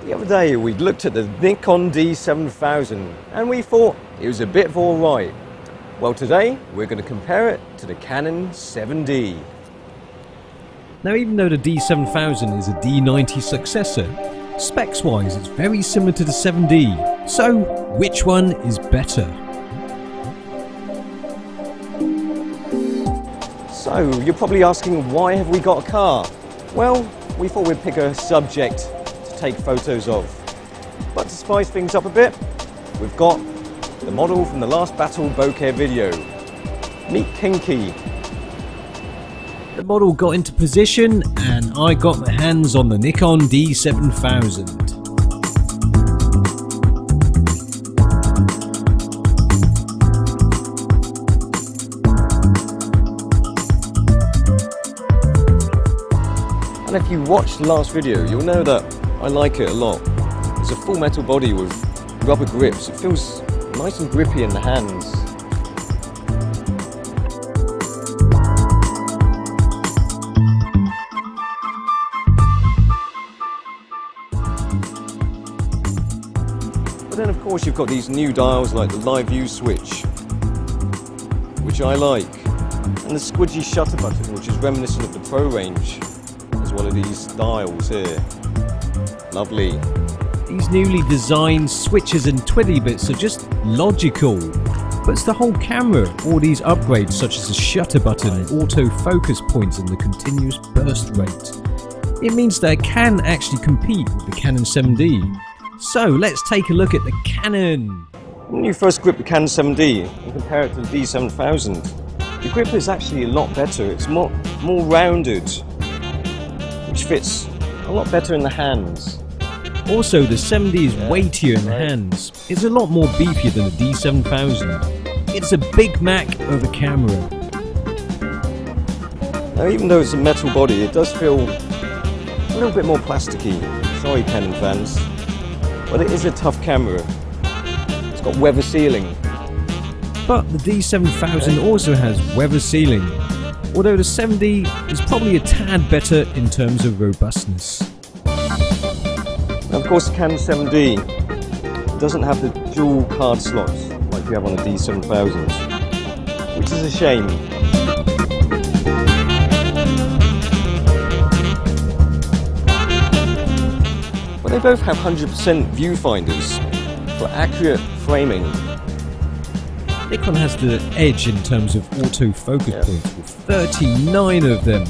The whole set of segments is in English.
The other day we looked at the Nikon D7000 and we thought it was a bit of alright. Well, today we're going to compare it to the Canon 7D. Now, even though the D7000 is a D90 successor, specs wise it's very similar to the 7D. So which one is better? So you're probably asking, why have we got a car? Well, we thought we'd pick a subject take photos of. But to spice things up a bit, we've got the model from the last battle bokeh video. Meet Kinky. The model got into position and I got my hands on the Nikon D7000. And if you watched the last video, you'll know that I like it a lot. It's a full metal body with rubber grips. It feels nice and grippy in the hands. But then of course you've got these new dials like the live view switch, which I like, and the squidgy shutter button, which is reminiscent of the Pro range, as well as these dials here. Lovely. These newly designed switches and twiddly bits are just logical. But it's the whole camera, all these upgrades such as the shutter button, autofocus points and the continuous burst rate. It means that it can actually compete with the Canon 7D. So let's take a look at the Canon. When you first grip the Canon 7D and compare it to the D7000, the grip is actually a lot better. It's more rounded, which fits a lot better in the hands. Also, the 7D is weightier in the hands. It's a lot more beefier than the D7000. It's a Big Mac of a camera. Now, even though it's a metal body, it does feel a little bit more plasticky. Sorry, Canon fans. But it is a tough camera. It's got weather sealing. But the D7000 also has weather sealing, although the 7D is probably a tad better in terms of robustness. Now, of course, the Canon 7D doesn't have the dual card slots like you have on the D7000, which is a shame. But they both have 100% viewfinders for accurate framing. Nikon has the edge in terms of autofocus points with 39 of them,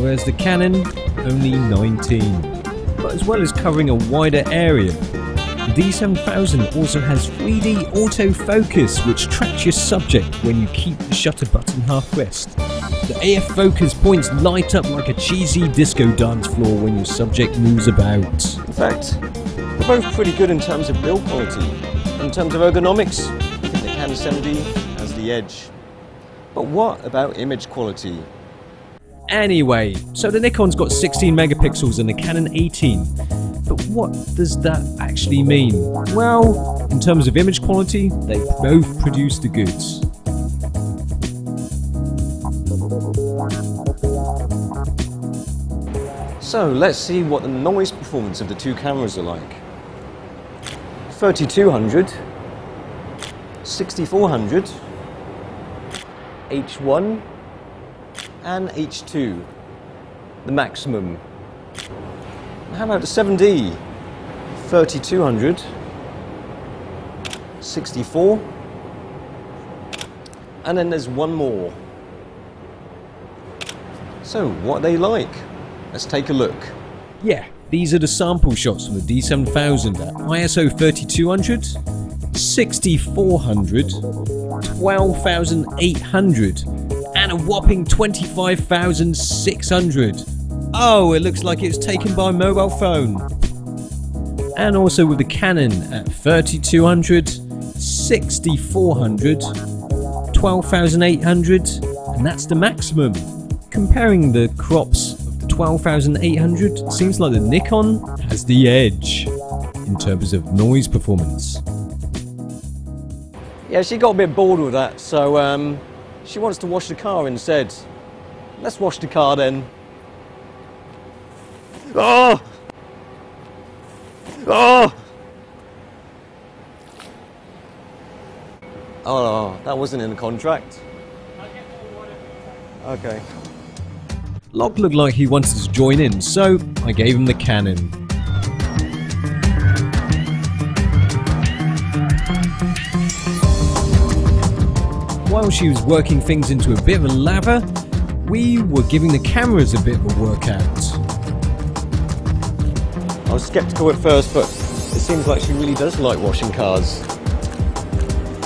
whereas the Canon only 19. But as well as covering a wider area, the D7000 also has 3D autofocus, which tracks your subject when you keep the shutter button half pressed. The AF focus points light up like a cheesy disco dance floor when your subject moves about. In fact, they're both pretty good in terms of build quality. In terms of ergonomics, I think the Canon 7D has the edge. But what about image quality? Anyway, so the Nikon's got 16 megapixels and the Canon 18. But what does that actually mean? Well, in terms of image quality, they both produce the goods. So let's see what the noise performance of the two cameras are like. 3200, 6400, H1 and H2, the maximum. How about the 7D? 3200, 64, and then there's one more. So what are they like? Let's take a look. Yeah, these are the sample shots from the D7000 at ISO 3200, 6400, 12,800 and a whopping 25,600. Oh, it looks like it's taken by a mobile phone. And also with the Canon at 3200, 6400, 12,800 and that's the maximum. Comparing the crops of the 12,800, it seems like the Nikon has the edge in terms of noise performance. Yeah, she got a bit bored with that, so she wants to wash the car instead. Let's wash the car then. Oh! Oh! Oh, that wasn't in the contract. Okay. Locke looked like he wanted to join in, so I gave him the Canon. While she was working things into a bit of a lather, we were giving the cameras a bit of a workout. I was skeptical at first, but it seems like she really does like washing cars.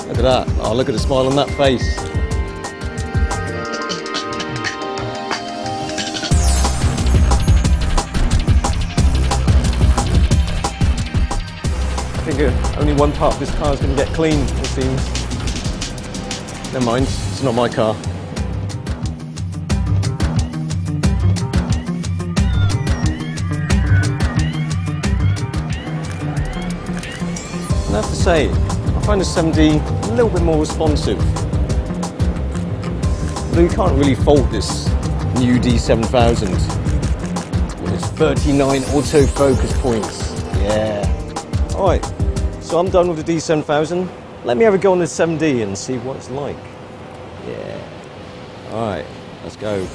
Look at that. Oh, look at the smile on that face. I think only one part of this car is going to get clean, it seems. Never mind, it's not my car. I have to say, I find the 7D a little bit more responsive. Although you can't really fault this new D7000 with its 39 autofocus points. Yeah. Alright, so I'm done with the D7000. Let me have a go on the 7D and see what it's like. Yeah. Alright, let's go.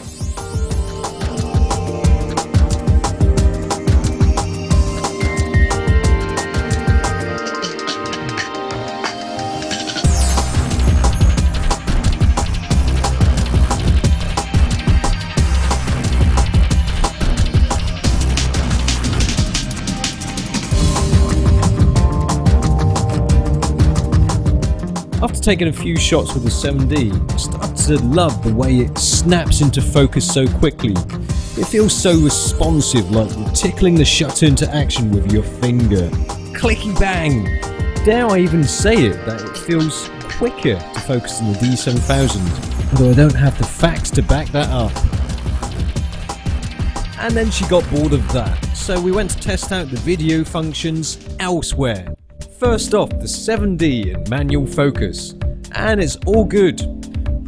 After taking a few shots with the 7D, I started to love the way it snaps into focus so quickly. It feels so responsive, like you're tickling the shutter into action with your finger. Clicky bang! Dare I even say it, that it feels quicker to focus than the D7000, although I don't have the facts to back that up. And then she got bored of that, so we went to test out the video functions elsewhere. First off, the 7D in manual focus, and it's all good,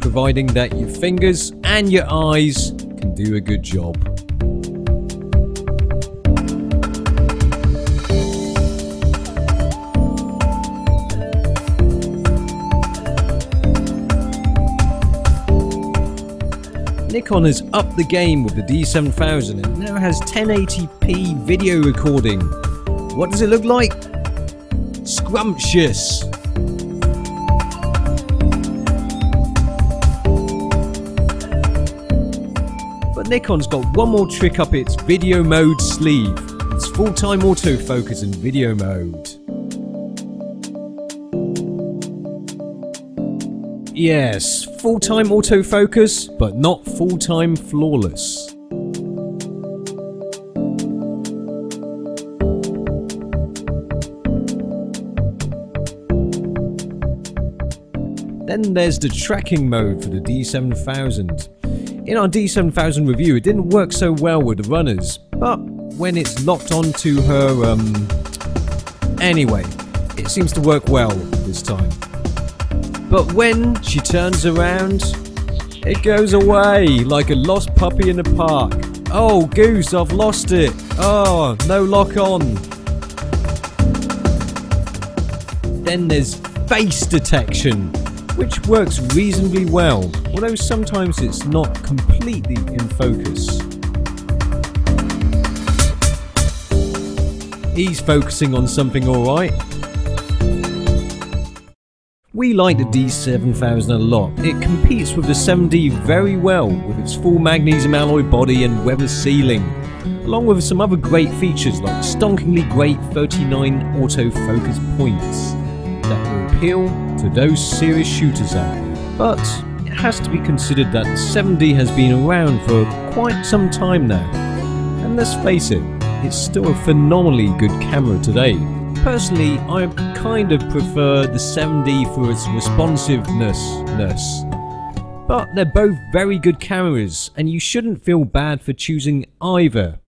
providing that your fingers and your eyes can do a good job. Nikon has upped the game with the D7000 and now has 1080p video recording. What does it look like? Scrumptious! But Nikon's got one more trick up its video mode sleeve. It's full-time autofocus in video mode. Yes, full-time autofocus, but not full-time flawless. Then there's the tracking mode for the D7000. In our D7000 review, it didn't work so well with the runners, but when it's locked onto her, anyway, it seems to work well this time. But when she turns around, it goes away like a lost puppy in the park. Oh, goose, I've lost it. Oh, no lock on. Then there's face detection, which works reasonably well, although sometimes it's not completely in focus. He's focusing on something alright. We like the D7000 a lot. It competes with the 7D very well with its full magnesium alloy body and weather sealing, along with some other great features like stonkingly great 39 autofocus points that will appeal to those serious shooters out there. But it has to be considered that the 7D has been around for quite some time now, and let's face it, it's still a phenomenally good camera today. Personally, I kind of prefer the 7D for its responsiveness, but they're both very good cameras and you shouldn't feel bad for choosing either.